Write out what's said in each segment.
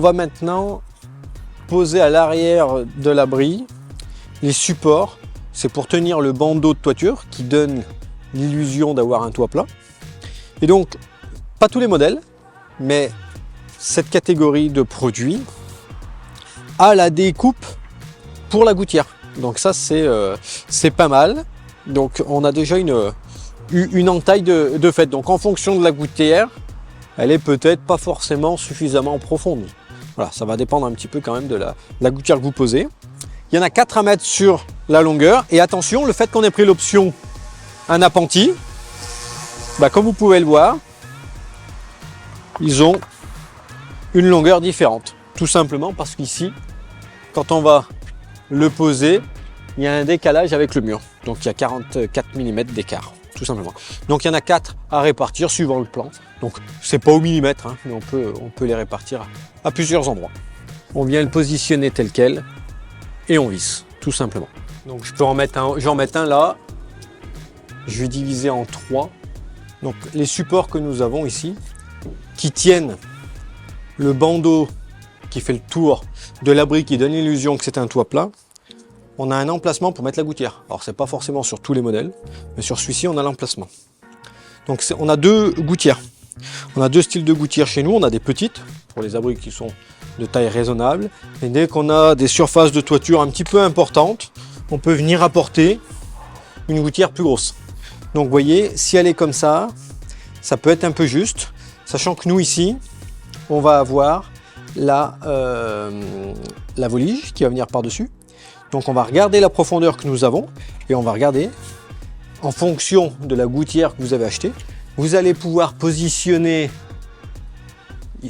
va maintenant poser à l'arrière de l'abri les supports. C'est pour tenir le bandeau de toiture qui donne l'illusion d'avoir un toit plat. Et donc, pas tous les modèles, mais cette catégorie de produits a la découpe pour la gouttière. Donc ça, c'est pas mal. Donc on a déjà une entaille de fait. Donc en fonction de la gouttière, elle est peut-être pas forcément suffisamment profonde. Voilà, ça va dépendre un petit peu quand même de la gouttière que vous posez. Il y en a 4 à mettre sur la longueur. Et attention, le fait qu'on ait pris l'option un appentis, comme vous pouvez le voir, ils ont une longueur différente. Tout simplement parce qu'ici, quand on va le poser, il y a un décalage avec le mur. Donc il y a 44 mm d'écart, tout simplement. Donc il y en a 4 à répartir suivant le plan. Donc c'est pas au millimètre, hein, mais on peut les répartir à plusieurs endroits. On vient le positionner tel quel et on visse, tout simplement. Donc je peux en mettre un là. Je vais diviser en 3. Donc les supports que nous avons ici, qui tiennent le bandeau qui fait le tour de l'abri, qui donne l'illusion que c'est un toit plat, on a un emplacement pour mettre la gouttière. Alors c'est pas forcément sur tous les modèles, mais sur celui-ci on a l'emplacement. Donc on a 2 gouttières. On a 2 styles de gouttières chez nous. On a des petites pour les abris qui sont de taille raisonnable. Et dès qu'on a des surfaces de toiture un petit peu importantes, on peut venir apporter une gouttière plus grosse. Donc vous voyez, si elle est comme ça peut être un peu juste, sachant que nous ici, on va avoir la volige qui va venir par-dessus. Donc on va regarder la profondeur que nous avons et on va regarder en fonction de la gouttière que vous avez achetée. Vous allez pouvoir positionner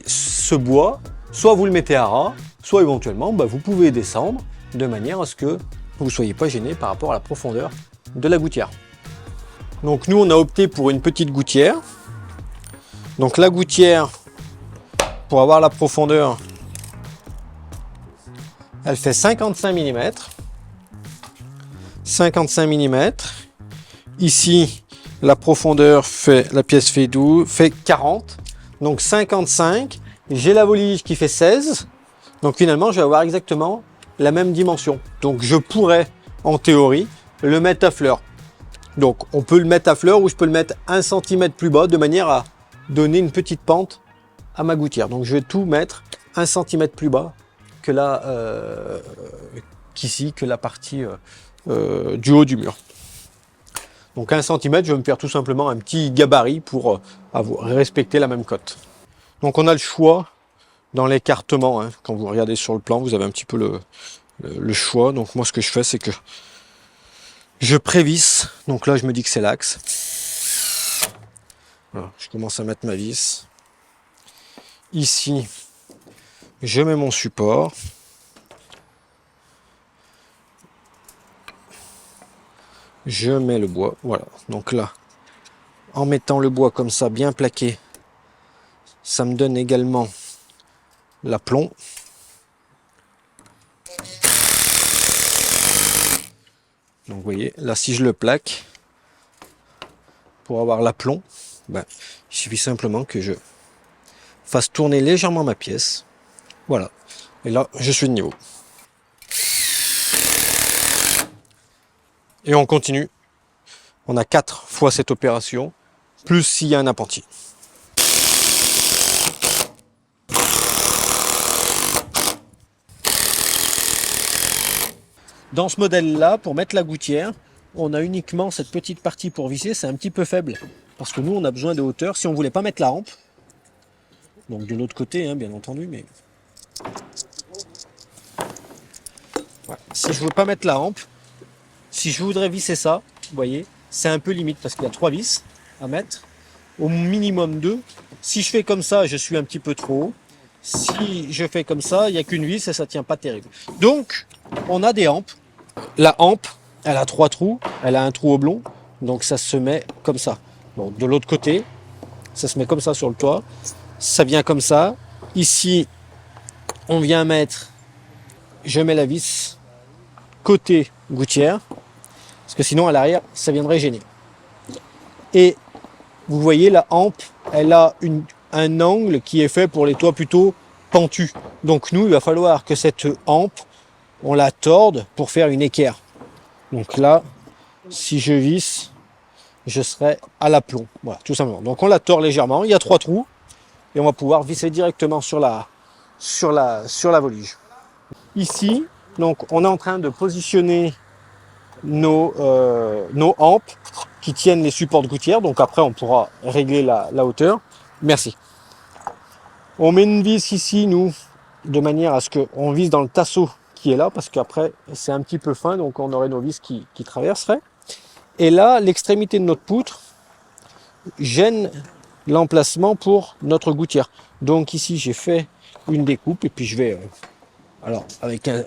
ce bois, soit vous le mettez à ras, soit éventuellement vous pouvez descendre de manière à ce que vous ne soyez pas gêné par rapport à la profondeur de la gouttière. Donc nous on a opté pour une petite gouttière. Donc la gouttière, pour avoir la profondeur, elle fait 55 mm. 55 mm. Ici, la profondeur la pièce fait 12, fait 40. Donc 55. J'ai la volige qui fait 16. Donc finalement, je vais avoir exactement la même dimension. Donc je pourrais, en théorie, le mettre à fleur. Donc on peut le mettre à fleur ou je peux le mettre 1 cm plus bas de manière à donner une petite pente à ma gouttière. Donc je vais tout mettre 1 cm plus bas que qu'ici, que la partie du haut du mur. Donc 1 cm, je vais me faire tout simplement un petit gabarit pour respecter la même cote. Donc on a le choix dans l'écartement, hein. Quand vous regardez sur le plan, vous avez un petit peu le choix. Donc moi ce que je fais, c'est que je prévisse. Donc là je me dis que c'est l'axe. Voilà, je commence à mettre ma vis. Ici, je mets mon support. Je mets le bois, voilà. Donc là, en mettant le bois comme ça, bien plaqué, ça me donne également l'aplomb. Donc vous voyez, là si je le plaque, pour avoir l'aplomb, il suffit simplement que je fasse tourner légèrement ma pièce. Voilà. Et là, je suis de niveau. Et on continue. On a 4 fois cette opération, plus s'il y a un appentis. Dans ce modèle-là, pour mettre la gouttière, on a uniquement cette petite partie pour visser. C'est un petit peu faible, parce que nous, on a besoin de hauteur. Si on ne voulait pas mettre la rampe, donc de l'autre côté, hein, bien entendu, mais... Voilà. Si je ne veux pas mettre la rampe, si je voudrais visser ça, vous voyez, c'est un peu limite parce qu'il y a 3 vis à mettre, au minimum 2. Si je fais comme ça, je suis un petit peu trop haut. Si je fais comme ça, il n'y a qu'une vis et ça ne tient pas terrible. Donc, on a des hampes. La hampe, elle a 3 trous, elle a un trou oblong, donc ça se met comme ça. Donc de l'autre côté, ça se met comme ça sur le toit. Ça vient comme ça. Ici, on vient mettre, je mets la vis côté gouttière, parce que sinon à l'arrière, ça viendrait gêner. Et vous voyez, la hampe, elle a un angle qui est fait pour les toits plutôt pentue. Donc nous, il va falloir que cette hampe, on la torde pour faire une équerre. Donc là, si je visse, je serai à l'aplomb. Voilà, tout simplement. Donc on la tord légèrement. Il y a 3 trous et on va pouvoir visser directement sur la volige. Ici, donc on est en train de positionner nos hampes qui tiennent les supports de gouttière. Donc après, on pourra régler la hauteur. Merci. On met une vis ici, nous, de manière à ce qu'on vise dans le tasseau qui est là, parce qu'après, c'est un petit peu fin, donc on aurait nos vis qui traverseraient. Et là, l'extrémité de notre poutre gêne l'emplacement pour notre gouttière. Donc ici, j'ai fait une découpe, et puis je vais... alors, avec un...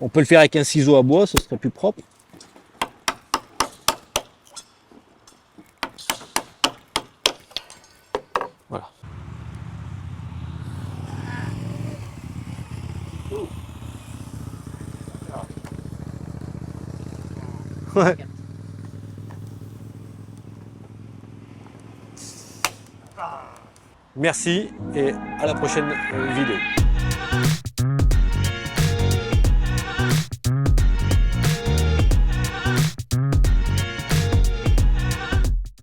on peut le faire avec un ciseau à bois, ce serait plus propre. Voilà. Ouais. Merci et à la prochaine vidéo.